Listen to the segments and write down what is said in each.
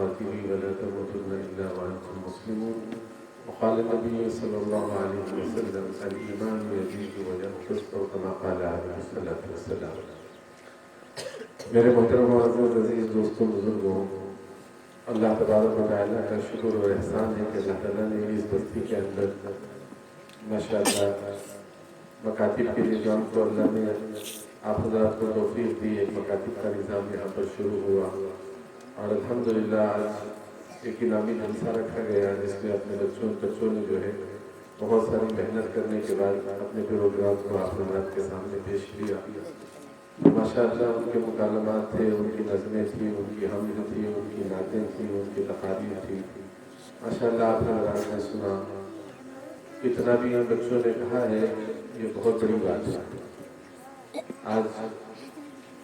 تقاته ولا تموتن إلا وأنتم مسلمون. وقال النبي صلى الله عليه وسلم الإيمان يزيد وينقص كما قال عليه الصلاة والسلام. میرے محترم معزز عزیز دوستوں بزرگوں، اللہ تبارک و تعالیٰ کا شکر اور احسان ہے کہ اللہ تعالیٰ نے اس بستی کے اندر ماشاءاللہ مکاتب کے نظام کو اللہ نے آپ حضرات کو توفیق دی. ایک مکاتب کا نظام یہاں پر شروع ہوا اور الحمدللہ آج ایک انعامی جلسہ رکھا گیا جس میں اپنے بچوں نے جو ہے بہت ساری محنت کرنے کے بعد اپنے پروگرام کو آپ حضرات کے سامنے پیش کیا. ماشاءاللہ ان کے مکالمات تھے، ان کی نظمیں تھیں، ان کی حمد تھی، ان کی نعتیں تھیں، ان کی تقاریر تھی. ماشاءاللہ آپ حضرات نے سنا. اتنا بھی بچوں نے کہا ہے یہ بہت بڑی بات ہے. آج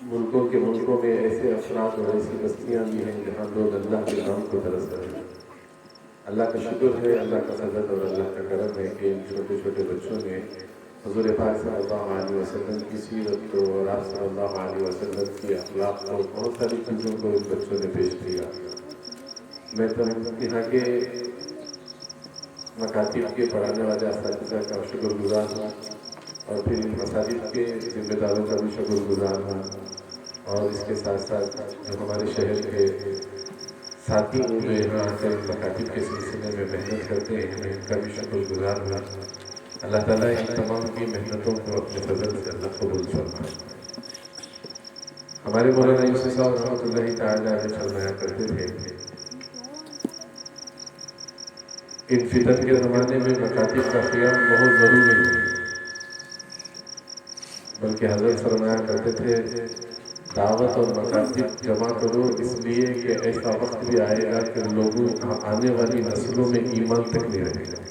ملکوں میں ایسے افراد اور ایسی بستیاں بھی ہیں جہاں لوگ اللہ کے نام کو ترس رہے ہیں. اللہ کا شکر ہے، اللہ کا فضل اور اللہ کا کرم ہے کہ ان چھوٹے چھوٹے بچوں نے حضور پاک صلی اللہ علیہ وسلم کی سیرت کو اور آپ صلی اللہ علیہ وسلم کی اخلاق کو، بہت ساری چیزوں کو ان بچوں نے پیش کیا. میں تو یہاں کے مکاتب کے پڑھانے والے اساتذہ کا شکر گزار ہوں اور پھر ان مساجد کے ذمہ داروں کا بھی شکر گزار ہوں اور اس کے ساتھ ساتھ جو ہمارے شہر کے ساتھی ہیں جو یہاں آ کر مکاتب کے سلسلے میں محنت کرتے ہیں، میں ان کا بھی شکر گزار ہوں. اللہ تعالیٰ ان تمام کی محنتوں کو اپنے فضل سے اللہ قبول فرمائے. ہمارے مولانا یوسف صاحب رحمۃ اللہ تعالیٰ علیہ فرمایا کرتے تھے ان فتن کے زمانے میں مکاتب کا قیام بہت ضروری ہے، بلکہ حضرت فرمایا کرتے تھے دعوت اور مکاتب جمع کرو اس لیے کہ ایسا وقت بھی آئے گا کہ لوگوں آنے والی نسلوں میں ایمان تک نہیں رہے گا.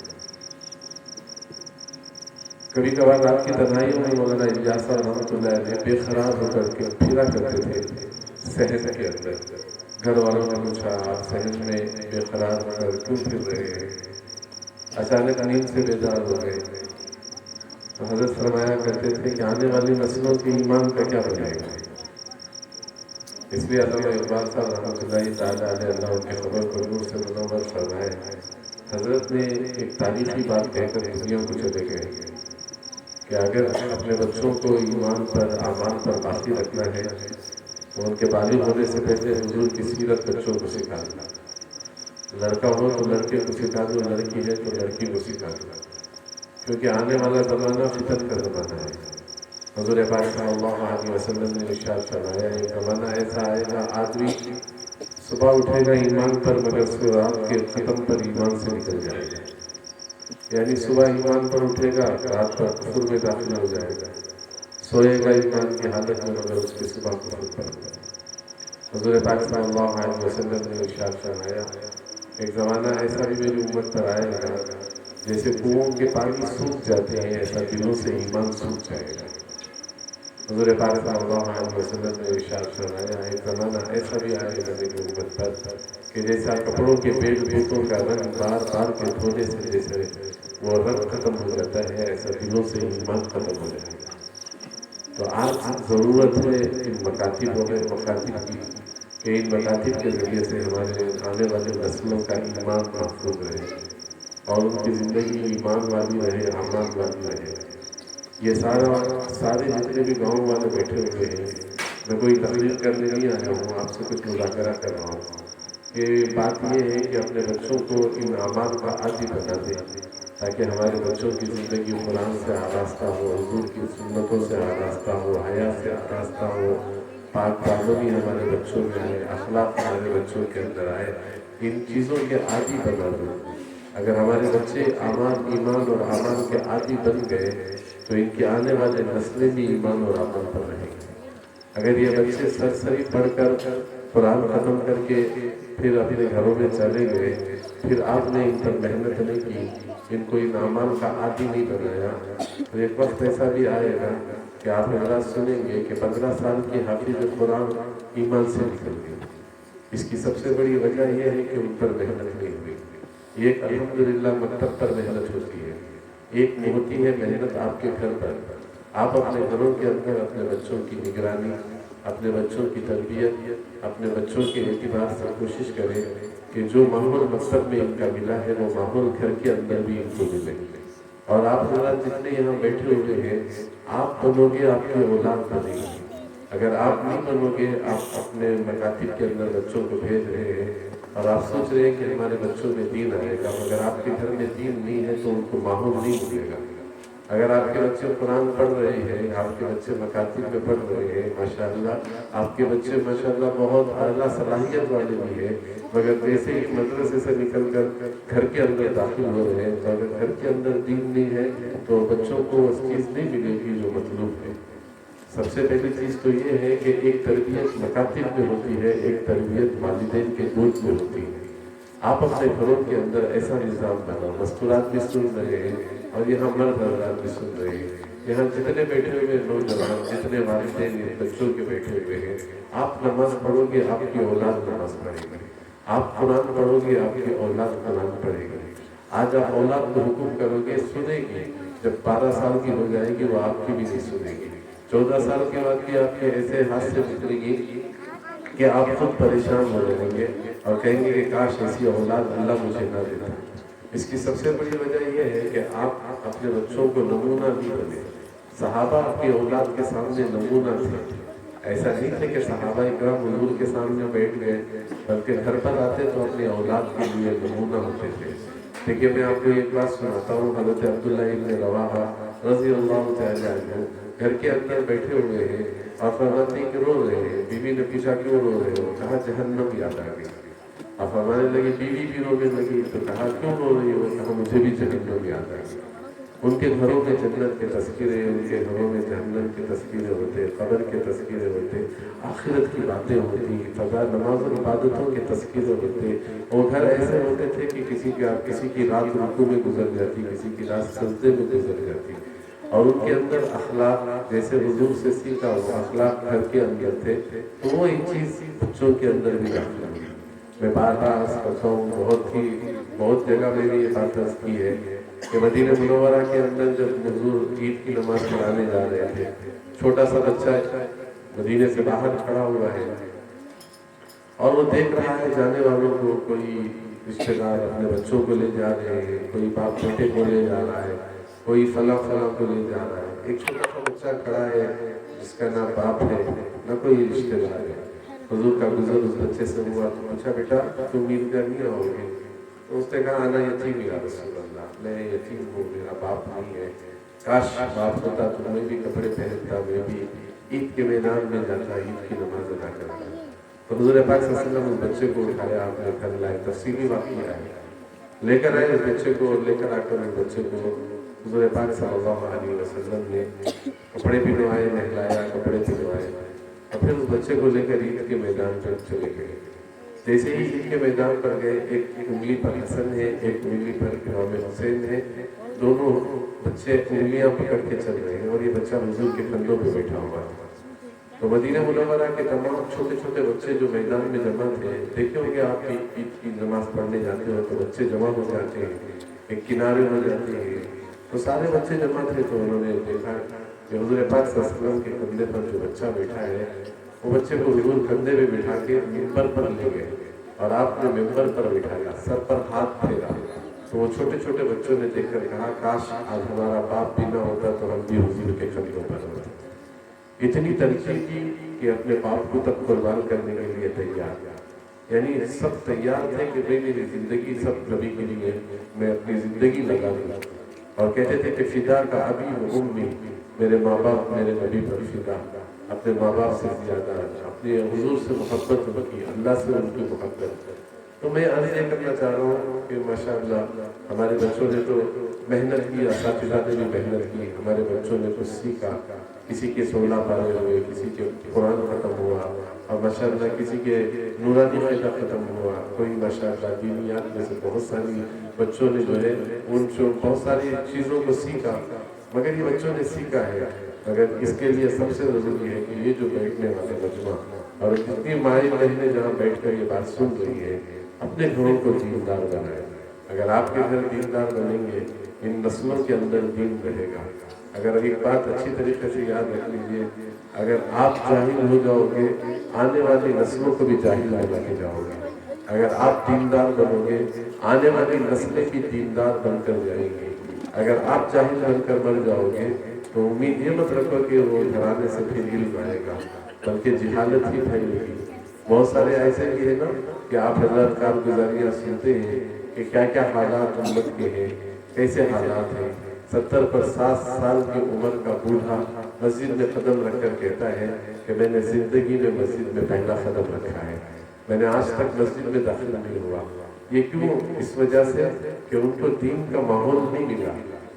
کبھی کبھار آپ کی تنہائیوں میں مولانا الیاس صاحب رحمۃ اللہ علیہ بے قرار ہو کر کے پھرا کرتے تھے صحن کے اندر. گھر والوں نے پوچھا آپ صحن میں بے قرار ہو کر کیوں پھر رہے ہیں؟ اچانک نیند سے بیدار ہو گئے تو حضرت فرمایا کرتے تھے کہ آنے والی نسلوں کے ایمان کا کیا بنے گا. اس لیے علامہ اقبال صاحب رحمۃ اللہ تعالیٰ علیہ اللہ ان کے خبر کو نور سے منور فرمائے. حضرت نے ایک تاریخی بات کہہ کر دنیا کو چلے گئے کہ اگر اپنے بچوں کو ایمان پر اعمال پر باقی رکھنا ہے تو ان کے بالغ ہونے سے پہلے حضور کی سیرت بچوں کو سکھا دو. لڑکا ہو تو لڑکے کو سکھا دو، لڑکی ہے تو لڑکی کو سکھا دو، کیونکہ آنے والا زمانہ فتن کا زمانہ ہے. حضور پاک صلی اللہ علیہ وسلم نے ارشاد فرمایا ایک زمانہ ایسا آئے گا آدمی صبح اٹھے گا ایمان پر مگر رات کے ختم پر ایمان سے نکل جائے گا. یعنی صبح ایمان پر اٹھے گا، رات پر کفر میں داخل ہو جائے گا. سوئے گا ایمان کی حالت میں مگر اس کے صبح کفر پر ہوگا. حضور پاک صلی اللہ علیہ وسلم نے ارشاد فرمایا ایک زمانہ ایسا بھی میری امت پر آئے گا جیسے کنوؤں کے پانی سوکھ جاتے ہیں ایسا دلوں سے ایمان سوکھ جائے گا. حضور پاک صلی اللہ علیہ وسلم نے ارشاد فرمایا ایک زمانہ ایسا بھی آئے گا میری امت پر کہ جیسا کپڑوں کے بیل بوتوں کا رنگ بار بار کے دھونے سے جیسے وہ رنگ ختم ہو جاتا ہے ایسا دلوں سے ایمان ختم ہو جائے گا. تو آج ضرورت ہے ان مکاتب کی کہ ان مکاتب کے ذریعے سے ہمارے آنے والی نسلوں کا ایمان محفوظ رہے اور ان کی زندگی ایمان والی رہے، امان والی رہے. یہ سارے جتنے بھی گاؤں والے بیٹھے ہوئے ہیں، میں کوئی تقریر کرنے نہیں آیا ہوں، آپ سے کچھ مذاکرہ کر رہا ہوں. کہ بات یہ ہے کہ اپنے بچوں کو ان اعمال کا عادی بنا دیں تاکہ ہمارے بچوں کی زندگی قرآن سے آراستہ ہو، حضور کی سنتوں سے آراستہ ہو، حیا سے آراستہ ہو، پاک پرلوی ہمارے بچوں میں آئے، اخلاق ہمارے بچوں کے اندر آئے. ان چیزوں کے عادی بنا دو. اگر ہمارے بچے ایمان اور اعمال کے عادی بن گئے تو ان کی آنے والے نسلیں بھی ایمان اور عمل پر رہیں گے. اگر یہ بچے سرسری پڑھ کر قرآن ختم کر کے پھر اپنے گھروں میں چلے گئے، پھر آپ نے ان پر محنت نہیں کی، ان کو ان اعمال کا عادی نہیں بنایا، تو ایک وقت ایسا بھی آئے گا کہ آپ حضرات سنیں گے کہ 15 سال کی حافظ قرآن ایمان سے نکل گئی. اس کی سب سے بڑی وجہ یہ ہے کہ ان پر محنت نہیں ہوئی. ایک الحمدللہ مکتب پر محنت ہوتی ہے، ایک ہوتی ہے محنت آپ کے گھر پر. آپ اپنے گھروں کے اندر اپنے بچوں کی نگرانی، اپنے بچوں کی تربیت، اپنے بچوں کے اعتبار سے کوشش کریں کہ جو ماحول مکتب میں ان کا ملا ہے وہ ماحول گھر کے اندر بھی ان کو ملے۔ اور آپ حضرات جتنے یہاں بیٹھے ہوئے ہیں، آپ بنو گے آپ کی اولاد بنے گی۔ اگر آپ نہیں بنو گے، آپ اپنے مکاتب کے اندر بچوں کو بھیج رہے ہیں اور آپ سوچ رہے ہیں کہ ہمارے بچوں میں دین آئے گا، مگر آپ کے گھر میں دین نہیں ہے تو ان کو ماحول نہیں ملے گا۔ اگر آپ کے بچے قرآن پڑھ رہے ہیں، آپ کے بچے مکاتب میں پڑھ رہے ہیں، ماشاءاللہ آپ کے بچے ماشاءاللہ بہت اعلیٰ صلاحیت والے بھی ہیں، مگر جیسے ہی مدرسے سے نکل کر گھر کے اندر داخل ہو رہے ہیں تو اگر گھر کے اندر دین نہیں ہے تو بچوں کو اس چیز نہیں ملے گی جو مطلوب ہے۔ سب سے پہلی چیز تو یہ ہے کہ ایک تربیت مکاتب میں ہوتی ہے، ایک تربیت والدین کے گود میں ہوتی ہے۔ آپ اپنے گھروں کے اندر ایسا نظام بناؤ۔ مستورات بھی سن رہے ہیں اور یہاں مرد حضرات بھی سن رہے ہیں، یہاں جتنے بیٹھے ہوئے نوجوان، جتنے والدین بچوں کے بیٹھے ہوئے ہیں، آپ نماز پڑھو گے آپ کی اولاد نماز پڑھے گی، آپ قرآن پڑھو گے آپ کی اولاد قرآن پڑھے گی۔ آج آپ اولاد کو حکم کرو گے سنے گی، جب 12 سال کی ہو جائے گی وہ آپ کی بھی نہیں سنے گی۔ 14 سال کے بعد بھی آپ کے ایسے ہاتھ سے گزرے گی کہ آپ خود پریشان ہو جائیں گے اور کہیں گے کہ کاش ایسی اولاد اللہ مجھے نہ دیتا۔ اس کی سب سے بڑی وجہ یہ ہے کہ آپ اپنے بچوں کو نمونہ نہیں بنے۔ صحابہ آپ کی اولاد کے سامنے نمونہ تھے۔ ایسا نہیں تھے کہ صحابہ اکرام حضور کے سامنے بیٹھ گئے، بلکہ گھر پر آتے تو اپنی اولاد کے لیے نمونہ ہوتے تھے۔ دیکھیے میں آپ کو ایک بات سناتا ہوں، حضرت عبداللہ ابن رواحہ رضی اللہ تعالیٰ عنہ گھر کے اندر بیٹھے ہوئے ہیں اور فرماتے ہیں کہ رو رہے ہیں۔ بیوی نے پوچھا کیوں رو رہے ہو؟ کہا جہنم یاد آ گئی۔ اب فرمانے لگی، بیوی بھی رونے لگی تو کہا کیوں رو رہی ہو؟ کہا مجھے بھی جہنم یاد آ گئی۔ ان کے گھروں میں جنت کے تذکرے، ان کے گھروں میں جہنم کے تذکرے ہوتے، قبر کے تذکرے ہوتے، آخرت کی باتیں ہوتی، فضا نماز و عبادتوں کے تذکرے ہوتے۔ وہ گھر ایسے ہوتے تھے کہ کسی کی رات رکوع میں گزر جاتی، کسی کی رات سجدے میں گزر جاتی، اور ان کے اندر اخلاق جیسے حضور سے سیکھا وہ اخلاق گھر کے اندر تھے، تو وہ ایک چیز بچوں کے اندر بھی داخل ہوئی۔ میں بار بار عرض کرتا ہوں، بہت جگہ میں نے یہ بات عرض کی ہے کہ مدینہ منورہ کے اندر جب حضور عید کی نماز پڑھانے جا رہے تھے، چھوٹا سا بچہ مدینے سے باہر کھڑا ہوا ہے اور وہ دیکھ رہا ہے جانے والوں کو، کوئی رشتہ دار اپنے بچوں کو لے جا رہے ہیں، کوئی باپ بیٹے کو لے جا رہا ہے، کوئی فلاں کو لے جا رہا ہے۔ ایک چھوٹا سا بچہ کھڑا ہے جس کا نہ باپ ہے نہ کوئی رشتہ دار ہے۔ حضور کا گزر اس بچے سے ہوا تو پوچھا بیٹا تم عیدگاہ نہیں آؤ گے؟ تو اس نے کہا انا یتیم یا رسول اللہ، میں یتیم ہوں، میرا باپ نہیں ہے، کاش باپ ہوتا تو میں بھی کپڑے پہنتا، میں بھی عید کے میدان میں جاتا، عید کی نماز ادا کرتا۔ تو حضور پاک صلی اللہ علیہ وسلم اس بچے کو اٹھایا، آپ نے گھر لائے، تفصیلی واقعہ ہے، لے کر آئے اس بچے کو، لے کر آ کر اس بچے کو حضور پاک صلی اللہ علیہ وسلم نے کپڑے پہنوائے، نہلایا، کپڑے پہنوائے، اور پھر اس بچے کو لے کر عید کے میدان پر چلے گئے۔ جیسے ہی عید کے میدان پر گئے، ایک انگلی پر حسن ہے، ایک انگلی پر امام حسین ہے، دونوں بچے انگلیاں پکڑ کے چل رہے ہیں اور یہ بچہ حضور کے کندھوں پہ بیٹھا ہوا ہے۔ تو مدینہ منورہ کے تمام چھوٹے چھوٹے بچے جو میدان میں جمع تھے، دیکھے ہوں گے آپ عید کی نماز پڑھنے جاتے ہو تو بچے جمع ہو جاتے ہیں، ایک کنارے ہو جاتے ہیں، تو سارے بچے جمع تھے۔ تو انہوں نے دیکھا کہ حضور پاک صلی اللہ علیہ وسلم کے کندھے پر جو بچہ بیٹھا ہے، وہ بچے کو حضور کندھے پہ بٹھا کے ممبر پر لے گئے اور آپ نے ممبر پر بٹھایا، سر پر ہاتھ پھیرا۔ تو وہ چھوٹے چھوٹے بچوں نے دیکھ کر کہا کاش آج ہمارا باپ بھی نہ ہوتا تو ہم بھی حضور کے کندھوں پر ہوتے۔ اتنی ترجیح کی کہ اپنے باپ کو تک قربان کرنے کے لیے تیار، یعنی سب تیار تھے کہ میں میری زندگی سب نبی کے لیے میں اپنی زندگی لگا دوں، اور کہتے تھے کہ فدا کا ابی و امی، میرے ماں باپ میرے نبی پر فدا، اپنے ماں باپ سے زیادہ اپنے حضور سے محبت ان کی، اللہ سے ان کی محبت۔ تو میں عرض یہ کرنا چاہ رہا ہوں کہ ماشاءاللہ ہمارے بچوں نے تو محنت کی، اساتذہ نے بھی محنت کی، ہمارے بچوں نے کچھ سیکھا، کسی کے 16 پارے ہوئے، کسی کے قرآن ختم ہوا، اور ماشاءاللہ کسی کے نورانی قاعدہ ختم ہوا، کوئی ماشاءاللہ دینیات میں سے بہت ساری بچوں نے جو ہے ان سے بہت ساری چیزوں کو سیکھا، مگر یہ بچوں نے سیکھا ہے، مگر اس کے لیے سب سے ضروری ہے کہ یہ جو بیٹھنے والے مجمع اور جتنی مائیں بہنیں جہاں بیٹھ کر یہ بات سن رہی ہے، اپنے گھروں کو دیندار بنائیں۔ اگر آپ کے گھر دیندار بنیں گے، ان نسلوں کے اندر دین رہے گا۔ اگر ایک بات اچھی طریقے سے یاد رکھ لیجیے، اگر آپ جاہل ہو جاؤ گے آنے والی نسلوں کو بھی جاہل بنا کے جاؤ گے۔ اگر آپ دیندار بنو گے آنے والی نسلیں بھی دیندار بن کر جائیں گی۔ اگر آپ جاہل بن کر مر جاؤ گے تو امید یہ مت رکھو کہ وہ گھرانے سے پھر علم آئے گا، بلکہ جہالت ہی پھیلے گی۔ بہت سارے ایسے بھی ہیں نا کہ آپ حضرات کارگزاریاں سنتے ہیں کہ کیا کیا حالات امت کے ہیں، کیسے حالات ہیں۔ 70 پر 60 سال کی عمر کا بوڑھا مسجد میں قدم رکھ کر کہتا ہے کہ میں نے زندگی میں مسجد میں پہلا قدم رکھا ہے، میں نے آج تک مسجد میں داخل نہیں ہوا۔ یہ کیوں؟ اس وجہ سے کہ ان کو دین کا ماحول نہیں ملا۔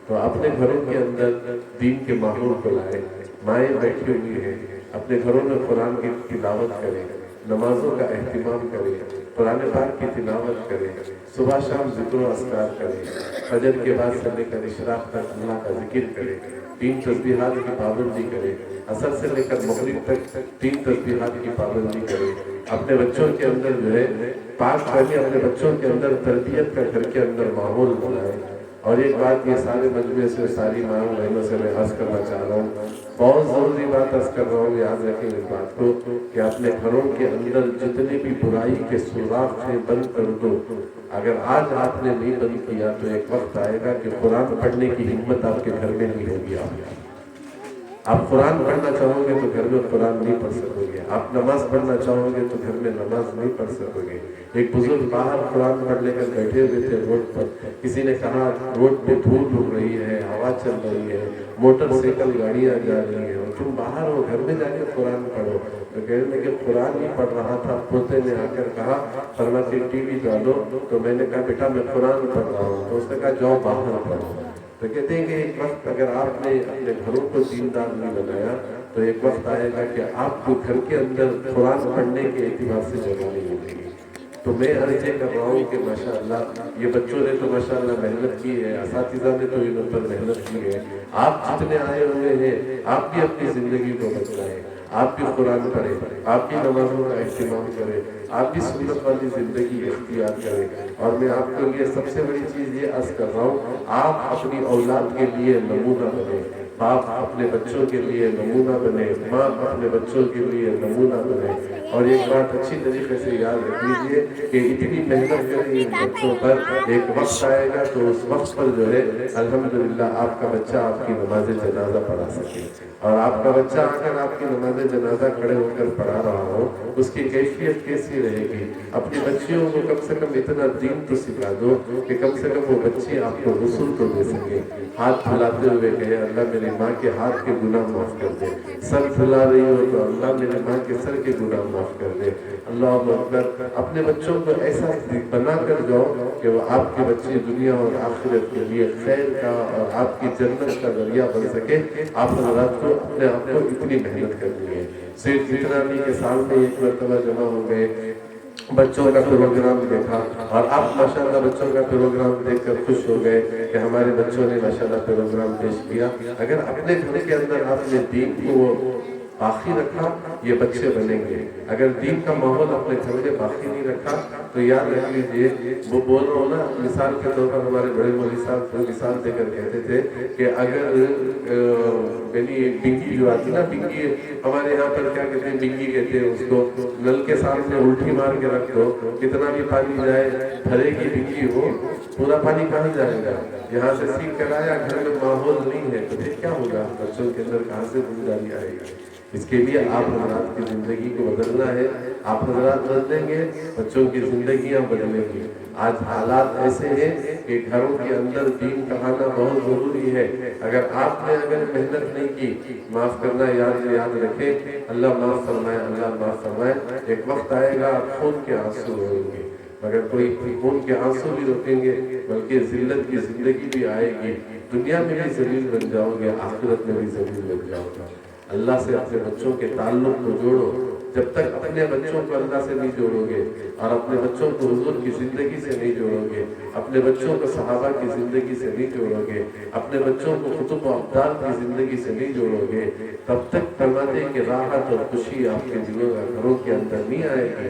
تو اپنے گھروں کے اندر دین کے ماحول کو لائے، مائیں بیٹھی ہوئی ہیں، اپنے گھروں میں قرآن کی تلاوت کریں، نمازوں کا اہتمام کریں، قرآن پاک کی تلاوت کریں، صبح شام ذکر و اذکار کریں، فجر کے بعد سے لے کر اشراق تک اللہ کا ذکر کریں، 3 تسبیحات کی پابندی کریں، عصر سے لے کر مغرب تک 3 تسبیحات کی پابندی کریں۔ اپنے بچوں کے اندر جو ہے پاک پہلے اپنے بچوں کے اندر تربیت کا گھر کے اندر ماحول بنائے۔ اور ایک بات یہ سارے مجموعے سے ساری ماں بہنوں سے میں عرض کرنا چاہ رہا ہوں، بہت ضروری بات عرض کر رہا ہوں، یاد رکھیں اس بات کو کہ اپنے گھروں کے اندر جتنے بھی برائی کے سوراخ ہیں بند کر دو۔ اگر آج آپ نے نہیں بند کیا تو ایک وقت آئے گا کہ قرآن پڑھنے کی ہمت آپ کے گھر میں نہیں ہوگی۔ آپ قرآن پڑھنا چاہو گے تو گھر میں قرآن نہیں پڑھ سکو گے، آپ نماز پڑھنا چاہو گے تو گھر میں نماز نہیں پڑھ سکو گے۔ ایک بزرگ باہر قرآن پڑھ لے کر بیٹھے ہوئے تھے روڈ پر، کسی نے کہا روڈ پہ دھول اڑ رہی ہے، ہوا چل رہی ہے، موٹر سائیکل گاڑیاں جا رہی ہیں اور تم باہر ہو، گھر میں جا کے قرآن پڑھو۔ تو کہنے لگے قرآن ہی پڑھ رہا تھا، پوتے نے آ کر کہا فرماتے ٹی وی ڈالو، تو میں نے کہا بیٹا میں قرآن پڑھ رہا ہوں، تو اس نے کہا جاؤ باہر پڑھو۔ تو کہتے ہیں کہ ایک وقت اگر آپ نے اپنے گھروں کو دیندار نہیں بنایا تو ایک وقت آئے گا کہ آپ کو گھر کے اندر قرآن پڑھنے کے اعتبار سے جگہ نہیں ملے گی۔ تو میں عرض یہ کر رہا ہوں کہ ماشاءاللہ یہ بچوں نے تو ماشاءاللہ محنت کی ہے، اساتذہ نے تو ان پر محنت کی ہے، آپ جتنے آئے ہوئے ہیں آپ بھی اپنی زندگی کو بچائیں، آپ بھی قرآن پڑھیں، آپ بھی نمازوں کا اہتمام کریں، آپ بھی سنت والی زندگی اختیار کریں۔ اور میں آپ کے لیے سب سے بڑی چیز یہ عرض کر رہا ہوں، آپ اپنی اولاد کے لیے نمونہ بنیں، باپ اپنے بچوں کے لیے نمونہ بنے، ماں اپنے بچوں کے لیے نمونہ بنے۔ اور ایک بات اچھی طریقے سے یاد رکھ لیجیے کہ اتنی محنت کریں ان بچوں پر، ایک وقت آئے گا تو اس وقت پر جو ہے الحمدللہ آپ کا بچہ آپ کی نماز جنازہ پڑھا سکے، اور آپ کا بچہ اگر آپ کی نماز جنازہ کھڑے ہو کر پڑھا رہا ہو اس کی کیفیت کیسی رہے گی۔ اپنی بچیوں کو کم سے کم اتنا دین تو سکھا دو کہ کم سے کم وہ بچی آپ کو غسل تو دے سکے، ہاتھ دھلاتے ہوئے کہے اللہ میری ماں کے ہاتھ کے گناہ معاف کر دے، سر دھلا رہی ہو تو اللہ میری ماں کے سر کے گناہ معاف کر دے۔ اللہ اکبر۔ اپنے بچوں کو ایسا بنا کر جاؤ کہ وہ آپ کے بچے دنیا اور آخرت کے لیے خیر کا اور آپ کی جنت کا ذریعہ بن سکے۔ آپ حضرات کو اپنے آپ کو اتنی محنت کرنی ہے۔ صرف اتنا نہیں کہ سال میں ایک مرتبہ جمع ہو گئے، بچوں کا پروگرام دیکھا اور آپ ماشاءاللہ بچوں کا پروگرام دیکھ کر خوش ہو گئے کہ ہمارے بچوں نے ماشاءاللہ پروگرام پیش کیا۔ اگر اپنے گھر کے اندر آپ نے دین کو باقی رکھا یہ بچے بنیں گے، اگر دین کا ماحول اپنے گھر میں باقی نہیں رکھا تو یاد رکھ لیجیے، وہ بول رہا ہوں نا، مثال کے طور پر ہمارے بڑے مولوی صاحب مثال دے کر کہتے تھے کہ اگر یعنی بنگی جو آتی نا، بنگی ہمارے یہاں پر کیا کہتے ہیں، بنگی کہتے ہیں اس کو، نل کے سامنے الٹی مار کے رکھ دو، کتنا بھی پانی جائے بھرے گی بنگی، وہ پورا پانی کہاں جائے گا؟ یہاں سے سیکھ کر آیا، گھر میں ماحول نہیں ہے تو پھر کیا ہوگا؟ بچوں کے اندر کہاں سے گنجائش آئے گی؟ اس کے لیے آپ حضرات کی زندگی کو بدلنا ہے، آپ حضرات بدلیں گے بچوں کی زندگیاں بدلیں گی۔ آج حالات ایسے ہیں کہ گھروں کے اندر دین کا آنا بہت ضروری ہے۔ اگر آپ نے محنت نہیں کی، معاف کرنا یاد رکھیں، اللہ معاف فرمائے، اللہ معاف فرمائے، ایک وقت آئے گا خون کے آنسو روئیں گے، مگر کوئی خون کے آنسو بھی روکیں گے بلکہ ذلت کی زندگی بھی آئے گی، دنیا میں بھی ذلیل بن جاؤ گے، آخرت میں بھی ذلیل بن جاؤ گے۔ اللہ سے اپنے بچوں کے تعلق کو جوڑو، جب تک اپنے بچوں کو اللہ سے نہیں جوڑو گے اور اپنے بچوں کو حضور کی زندگی سے نہیں جوڑو گے، اپنے بچوں کو صحابہ کی زندگی سے نہیں جوڑو گے، اپنے بچوں کو قطب و ابدال کی زندگی سے نہیں جوڑو گے، تب تک فرماتے ہیں کہ راحت اور خوشی آپ کے دلوں اور گھروں کے اندر نہیں آئے گی۔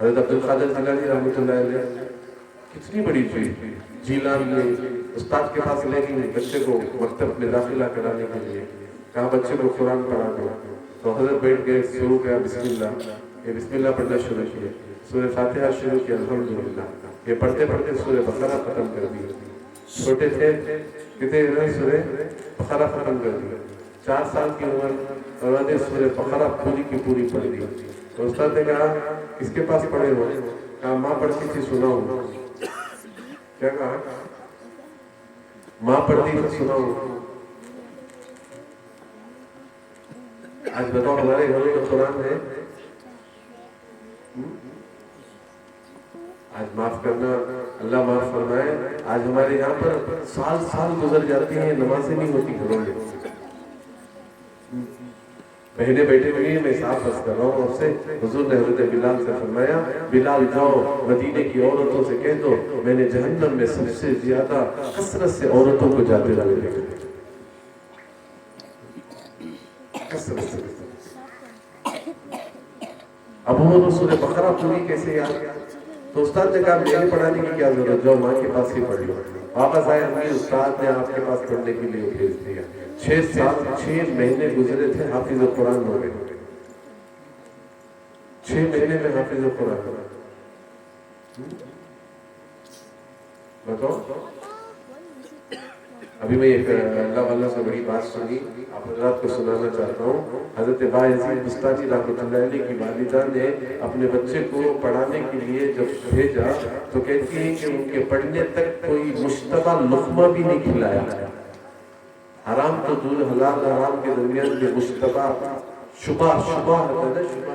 حضرت عبد القادر جیلانی رحمۃ اللہ علیہ کتنی بڑی چیز، جیلان نے استاد کے پاس لے گئی بچے کو مکتب میں داخلہ کرانے کے لیے، کہا بچے کو قرآن پڑھا دو، تو حضرت بیٹھ گئے، شروع کیا بسم اللہ، یہ بسم اللہ پڑھنا شروع کیا، سورہ فاتحہ شروع کیا الحمدللہ، یہ پڑھتے پڑھتے سورہ بقرہ ختم کر دی، چھوٹے تھے کتنے سورہ بقرہ ختم کر دی، 4 سال کی عمر اور انہوں نے سورہ بقرہ پوری کی پوری پڑھ دی۔ تو استاد نے کہا کس کے پاس پڑھے ہو؟ کہا ماں پڑھتی تھی سناؤں۔ کیا کہا؟ ماں پڑھتی تھی سناؤں۔ آج بتاؤ ہمارے گھروں میں قرآن ہے؟ آج معاف کرنا، اللہ معاف فرمائے، آج ہمارے یہاں پر سال گزر جاتی ہیں، نمازیں نہیں ہوتی گھروں میں۔ بہنیں بیٹھے ہوئی ہیں، میں صاف بس کر رہا ہوں آپ سے، حضور نے حضرت بلال سے فرمایا بلال جاؤ مدینے کی عورتوں سے کہہ دو میں نے جہنم میں سب سے زیادہ کثرت سے عورتوں کو جاتے ہوئے دیکھا، کثرت سے۔ اب وہ سورہ بقرہ پوری کیسے یاد؟ تو استاد نے کہا میرے پڑھانے کی کیا ضرورت، جاؤ ماں کے پاس ہی پڑھ لو۔ واپس آئے ہمیں استاد نے آپ کے پاس پڑھنے کے لیے بھیج دیا، 6 مہینے گزرے تھے، حافظ قرآن ہو گئے، 6 مہینے میں حافظ قرآن ہو گئے۔ بتاؤ، ابھی میں ایک اللہ والا سے بڑی بات سنی، آپ حضرات کو سنانا چاہتا ہوں۔ حضرت باعزید بستانی رحمۃ اللہ علیہ کی والدہ نے اپنے بچے کو پڑھانے کے لیے جب بھیجا تو کہتی ہے کہ ان کے پڑھنے تک کوئی مشتبہ لقمہ بھی نہیں کھلایا، حرام تو دور، حلال حرام کے درمیان میں مشتبہ شبہ ہوتا ہے نا، شبہ